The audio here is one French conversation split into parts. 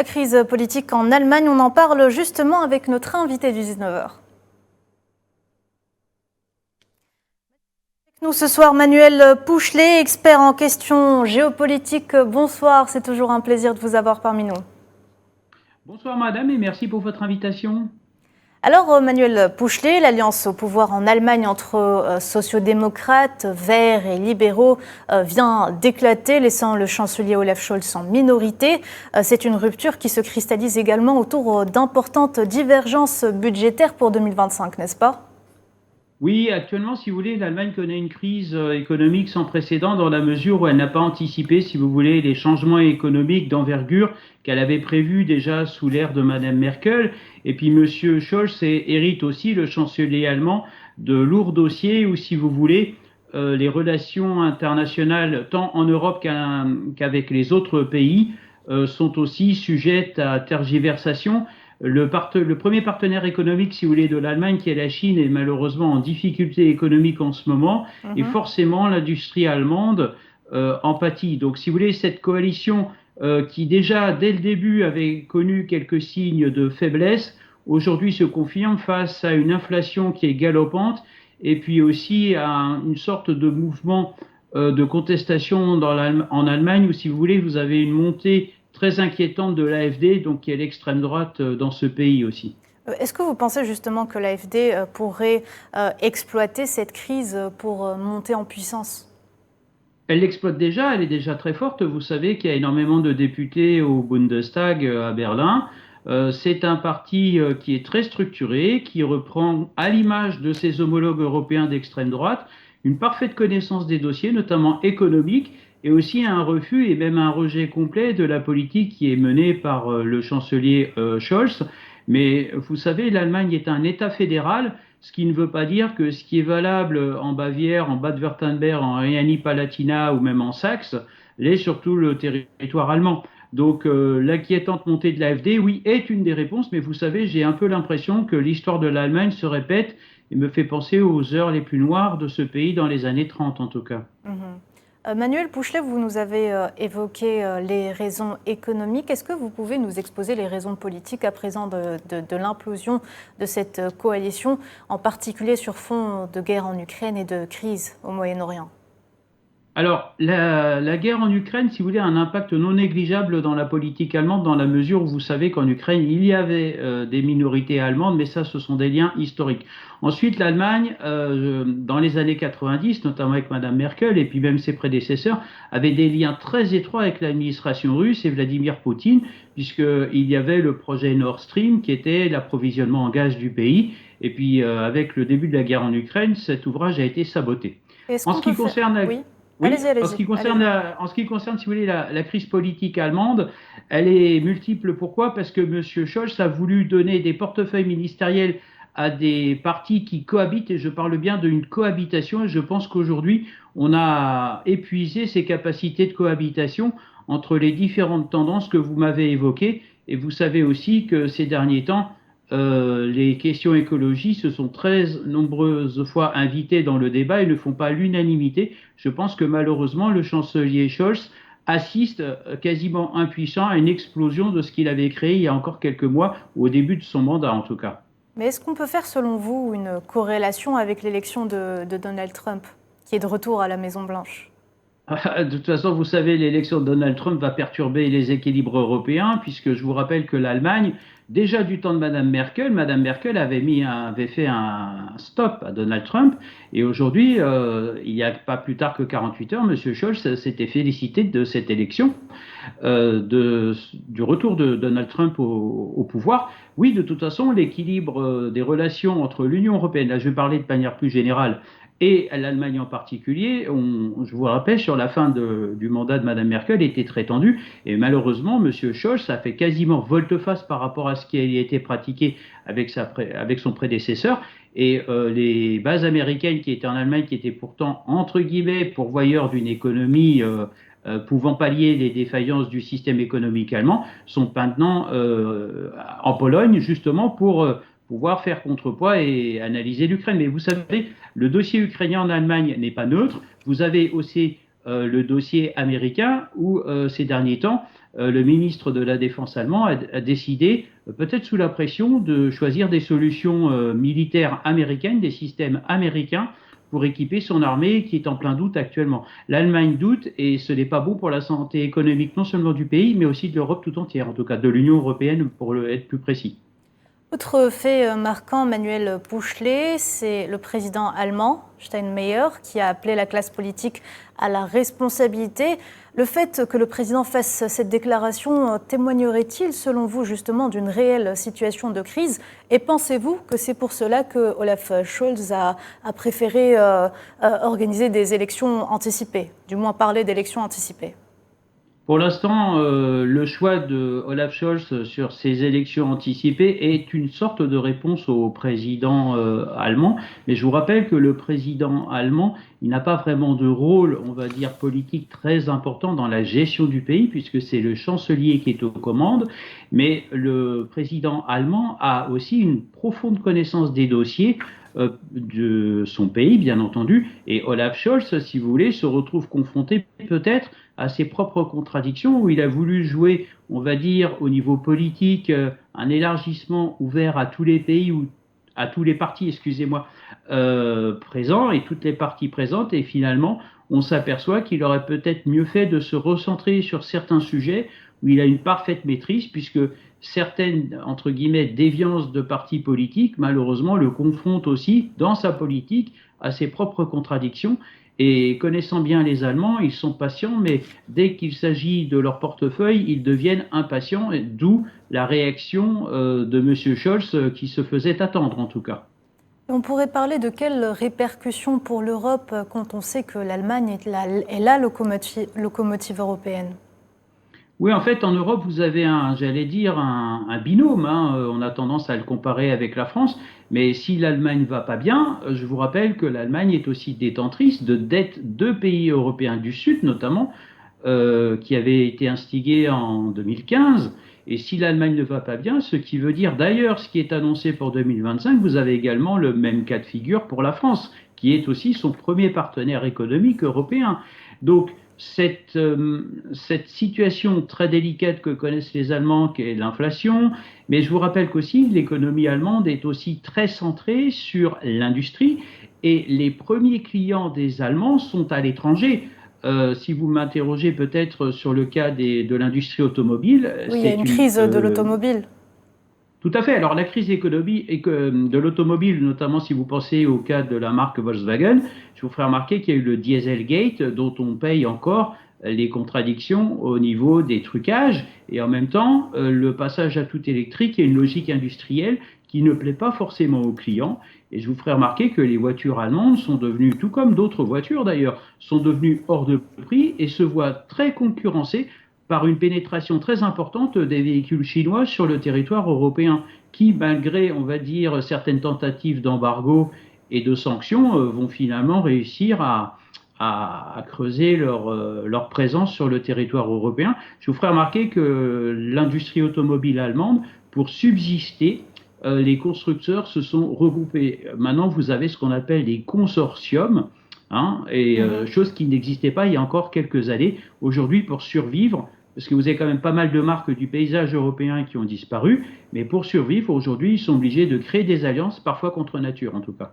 La crise politique en Allemagne, on en parle justement avec notre invité du 19h. Nous ce soir, Manuel Pouchelet, expert en questions géopolitiques. Bonsoir, c'est toujours un plaisir de vous avoir parmi nous. Bonsoir madame et merci pour votre invitation. Alors Manuel Pouchelet, l'alliance au pouvoir en Allemagne entre sociodémocrates, verts et libéraux vient d'éclater, laissant le chancelier Olaf Scholz en minorité. C'est une rupture qui se cristallise également autour d'importantes divergences budgétaires pour 2025, n'est-ce pas ? Oui, actuellement, si vous voulez, l'Allemagne connaît une crise économique sans précédent dans la mesure où elle n'a pas anticipé, si vous voulez, les changements économiques d'envergure qu'elle avait prévus déjà sous l'ère de Madame Merkel. Et puis Monsieur Scholz hérite aussi, le chancelier allemand, de lourds dossiers où, si vous voulez, les relations internationales, tant en Europe qu'avec les autres pays, sont aussi sujettes à tergiversation. Le premier partenaire économique, si vous voulez, de l'Allemagne, qui est la Chine, est malheureusement en difficulté économique en ce moment, et forcément l'industrie allemande en pâtit. Donc, si vous voulez, cette coalition qui déjà, dès le début, avait connu quelques signes de faiblesse, aujourd'hui se confirme face à une inflation qui est galopante, et puis aussi à une sorte de mouvement de contestation en Allemagne, où, si vous voulez, vous avez une montée très inquiétante de l'AfD, donc qui est l'extrême droite dans ce pays aussi. Est-ce que vous pensez justement que l'AfD pourrait exploiter cette crise pour monter en puissance ? Elle l'exploite déjà, elle est déjà très forte. Vous savez qu'il y a énormément de députés au Bundestag à Berlin. C'est un parti qui est très structuré, qui reprend, à l'image de ses homologues européens d'extrême droite, une parfaite connaissance des dossiers, notamment économiques, et aussi un refus et même un rejet complet de la politique qui est menée par le chancelier Scholz. Mais vous savez, l'Allemagne est un État fédéral, ce qui ne veut pas dire que ce qui est valable en Bavière, en Bade-Württemberg, en Rhénanie-Palatinat ou même en Saxe, l'est sur tout le territoire allemand. Donc l'inquiétante montée de l'AfD, oui, est une des réponses, mais vous savez, j'ai un peu l'impression que l'histoire de l'Allemagne se répète et me fait penser aux heures les plus noires de ce pays dans les années 30 en tout cas. Manuel Pouchelet, vous nous avez évoqué les raisons économiques. Est-ce que vous pouvez nous exposer les raisons politiques à présent de l'implosion de cette coalition, en particulier sur fond de guerre en Ukraine et de crise au Moyen-Orient ? Alors, la guerre en Ukraine, si vous voulez, a un impact non négligeable dans la politique allemande, dans la mesure où vous savez qu'en Ukraine, il y avait des minorités allemandes, mais ça, ce sont des liens historiques. Ensuite, l'Allemagne, dans les années 90, notamment avec Madame Merkel et puis même ses prédécesseurs, avait des liens très étroits avec l'administration russe et Vladimir Poutine, puisqu'il y avait le projet Nord Stream, qui était l'approvisionnement en gaz du pays. Et puis, avec le début de la guerre en Ukraine, cet ouvrage a été saboté. En ce qui concerne en ce qui concerne, si vous voulez, la crise politique allemande, elle est multiple. Pourquoi ? Parce que M. Scholz a voulu donner des portefeuilles ministériels à des partis qui cohabitent, et je parle bien d'une cohabitation, et je pense qu'aujourd'hui, on a épuisé ses capacités de cohabitation entre les différentes tendances que vous m'avez évoquées, et vous savez aussi que ces derniers temps, les questions écologiques se sont très nombreuses fois invitées dans le débat et ne font pas l'unanimité. Je pense que malheureusement, le chancelier Scholz assiste quasiment impuissant à une explosion de ce qu'il avait créé il y a encore quelques mois, au début de son mandat en tout cas. Mais est-ce qu'on peut faire, selon vous, une corrélation avec l'élection de Donald Trump, qui est de retour à la Maison-Blanche ? De toute façon, vous savez, l'élection de Donald Trump va perturber les équilibres européens, puisque je vous rappelle que l'Allemagne, déjà du temps de Madame Merkel avait fait un stop à Donald Trump, et aujourd'hui, il n'y a pas plus tard que 48 heures, M. Scholz s'était félicité de cette élection, du retour de Donald Trump au pouvoir. Oui, de toute façon, l'équilibre des relations entre l'Union européenne, là je vais parler de manière plus générale, et l'Allemagne en particulier, je vous rappelle, sur la fin du mandat de Mme Merkel, était très tendu. Et malheureusement, M. Scholz a fait quasiment volte-face par rapport à ce qui a été pratiqué avec son prédécesseur. Et les bases américaines qui étaient en Allemagne, qui étaient pourtant, entre guillemets, pourvoyeurs d'une économie pouvant pallier les défaillances du système économique allemand, sont maintenant en Pologne, justement pour pouvoir faire contrepoids et analyser l'Ukraine. Mais vous savez, le dossier ukrainien en Allemagne n'est pas neutre. Vous avez aussi le dossier américain où ces derniers temps, le ministre de la Défense allemand a décidé, peut-être sous la pression, de choisir des solutions militaires américaines, des systèmes américains pour équiper son armée qui est en plein doute actuellement. L'Allemagne doute et ce n'est pas bon pour la santé économique non seulement du pays, mais aussi de l'Europe tout entière, en tout cas de l'Union européenne pour être plus précis. Autre fait marquant, Manuel Puchlet, c'est le président allemand, Steinmeier, qui a appelé la classe politique à la responsabilité. Le fait que le président fasse cette déclaration témoignerait-il, selon vous, justement, d'une réelle situation de crise? Et pensez-vous que c'est pour cela que Olaf Scholz a préféré organiser des élections anticipées, du moins parler d'élections anticipées? Pour l'instant, le choix de Olaf Scholz sur ces élections anticipées est une sorte de réponse au président allemand. Mais je vous rappelle que le président allemand, il n'a pas vraiment de rôle, on va dire, politique très important dans la gestion du pays, puisque c'est le chancelier qui est aux commandes. Mais le président allemand a aussi une profonde connaissance des dossiers de son pays, bien entendu. Et Olaf Scholz, si vous voulez, se retrouve confronté peut-être à ses propres contradictions, où il a voulu jouer, on va dire, au niveau politique, un élargissement ouvert à tous les pays, ou à tous les partis, excusez-moi, présents, et toutes les parties présentes, et finalement, on s'aperçoit qu'il aurait peut-être mieux fait de se recentrer sur certains sujets où il a une parfaite maîtrise, puisque certaines, entre guillemets, déviances de partis politiques, malheureusement, le confrontent aussi, dans sa politique, à ses propres contradictions. Et connaissant bien les Allemands, ils sont patients, mais dès qu'il s'agit de leur portefeuille, ils deviennent impatients, d'où la réaction de M. Scholz qui se faisait attendre en tout cas. On pourrait parler de quelles répercussions pour l'Europe quand on sait que l'Allemagne est la locomotive européenne? Oui, en fait, en Europe, vous avez j'allais dire, un binôme. On a tendance à le comparer avec la France. Mais si l'Allemagne va pas bien, je vous rappelle que l'Allemagne est aussi détentrice de dettes de pays européens du Sud, notamment, qui avaient été instiguées en 2015. Et si l'Allemagne ne va pas bien, ce qui veut dire d'ailleurs ce qui est annoncé pour 2025, vous avez également le même cas de figure pour la France, qui est aussi son premier partenaire économique européen. Donc, cette situation très délicate que connaissent les Allemands, qui est l'inflation, mais je vous rappelle qu'aussi l'économie allemande est aussi très centrée sur l'industrie et les premiers clients des Allemands sont à l'étranger. Si vous m'interrogez peut-être sur le cas de l'industrie automobile, oui, il y a une crise de l'automobile. Tout à fait. Alors la crise économique et de l'automobile, notamment si vous pensez au cas de la marque Volkswagen, je vous ferai remarquer qu'il y a eu le Dieselgate dont on paye encore les contradictions au niveau des trucages et en même temps le passage à tout électrique est une logique industrielle qui ne plaît pas forcément aux clients. Et je vous ferai remarquer que les voitures allemandes sont devenues, tout comme d'autres voitures d'ailleurs, sont devenues hors de prix et se voient très concurrencées par une pénétration très importante des véhicules chinois sur le territoire européen, qui, malgré, on va dire, certaines tentatives d'embargo et de sanctions, vont finalement réussir à creuser leur présence sur le territoire européen. Je vous ferai remarquer que l'industrie automobile allemande, pour subsister, les constructeurs se sont regroupés. Maintenant, vous avez ce qu'on appelle des consortiums, chose qui n'existait pas il y a encore quelques années. Aujourd'hui, pour survivre, parce que vous avez quand même pas mal de marques du paysage européen qui ont disparu, mais pour survivre, aujourd'hui, ils sont obligés de créer des alliances, parfois contre nature en tout cas.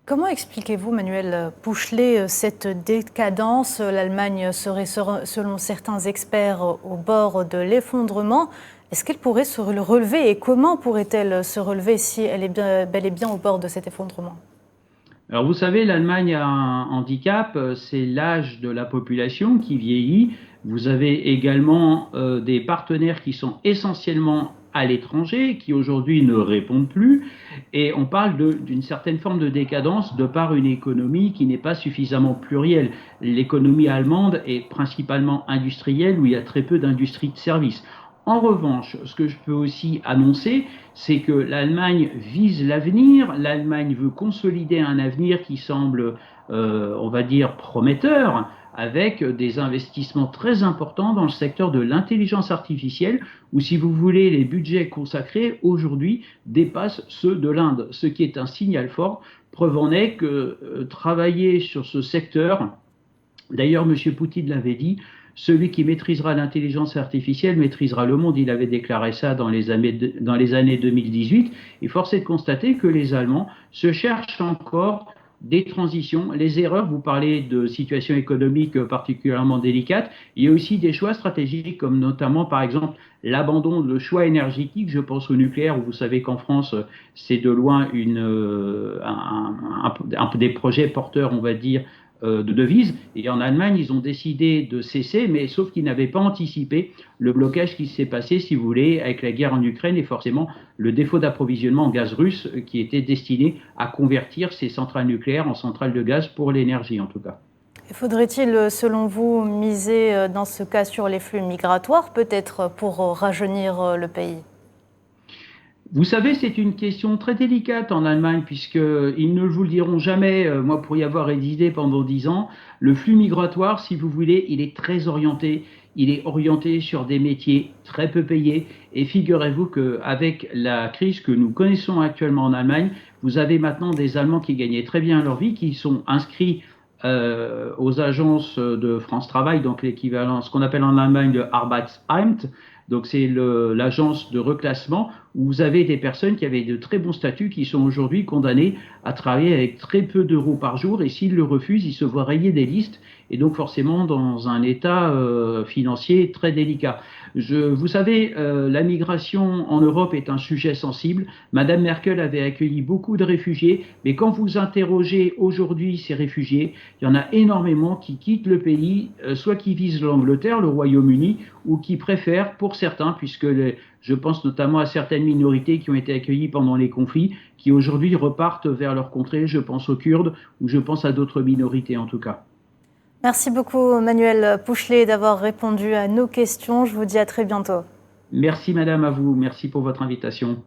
Comment expliquez-vous, Manuel Puchlet, cette décadence? L'Allemagne serait, selon certains experts, au bord de l'effondrement. Est-ce qu'elle pourrait se relever et comment pourrait-elle se relever si elle est bel et bien au bord de cet effondrement? Alors vous savez, l'Allemagne a un handicap, c'est l'âge de la population qui vieillit. Vous avez également des partenaires qui sont essentiellement à l'étranger, qui aujourd'hui ne répondent plus. Et on parle d'une certaine forme de décadence de par une économie qui n'est pas suffisamment plurielle. L'économie allemande est principalement industrielle, où il y a très peu d'industrie de services. En revanche, ce que je peux aussi annoncer, c'est que l'Allemagne vise l'avenir, l'Allemagne veut consolider un avenir qui semble, on va dire, prometteur, avec des investissements très importants dans le secteur de l'intelligence artificielle, où, si vous voulez, les budgets consacrés aujourd'hui dépassent ceux de l'Inde, ce qui est un signal fort. Preuve en est que travailler sur ce secteur, d'ailleurs, M. Poutine l'avait dit, celui qui maîtrisera l'intelligence artificielle maîtrisera le monde. Il avait déclaré ça dans les années 2018. Et force est de constater que les Allemands se cherchent encore des transitions, les erreurs, vous parlez de situations économiques particulièrement délicates, il y a aussi des choix stratégiques comme notamment par exemple l'abandon de choix énergétiques, je pense au nucléaire, où vous savez qu'en France c'est de loin un des projets porteurs, on va dire, de devises. Et en Allemagne, ils ont décidé de cesser, mais sauf qu'ils n'avaient pas anticipé le blocage qui s'est passé, si vous voulez, avec la guerre en Ukraine et forcément le défaut d'approvisionnement en gaz russe qui était destiné à convertir ces centrales nucléaires en centrales de gaz pour l'énergie en tout cas. Faudrait-il, selon vous, miser dans ce cas sur les flux migratoires, peut-être pour rajeunir le pays ? Vous savez, c'est une question très délicate en Allemagne, puisqu'ils ne vous le diront jamais. Moi, pour y avoir résidé pendant 10 ans, le flux migratoire, si vous voulez, il est très orienté. Il est orienté sur des métiers très peu payés. Et figurez-vous qu'avec la crise que nous connaissons actuellement en Allemagne, vous avez maintenant des Allemands qui gagnaient très bien leur vie, qui sont inscrits aux agences de France Travail, donc l'équivalent, ce qu'on appelle en Allemagne le Arbeitsamt. Donc c'est l'agence de reclassement où vous avez des personnes qui avaient de très bons statuts qui sont aujourd'hui condamnées à travailler avec très peu d'euros par jour et s'ils le refusent, ils se voient rayer des listes et donc forcément dans un état financier très délicat. Vous savez, la migration en Europe est un sujet sensible. Madame Merkel avait accueilli beaucoup de réfugiés, mais quand vous interrogez aujourd'hui ces réfugiés, il y en a énormément qui quittent le pays, soit qui visent l'Angleterre, le Royaume-Uni, ou qui préfèrent, pour certains, puisque je pense notamment à certaines minorités qui ont été accueillies pendant les conflits, qui aujourd'hui repartent vers leur contrée, je pense aux Kurdes, ou je pense à d'autres minorités en tout cas. Merci beaucoup Manuel Pouchelet d'avoir répondu à nos questions. Je vous dis à très bientôt. Merci madame, à vous. Merci pour votre invitation.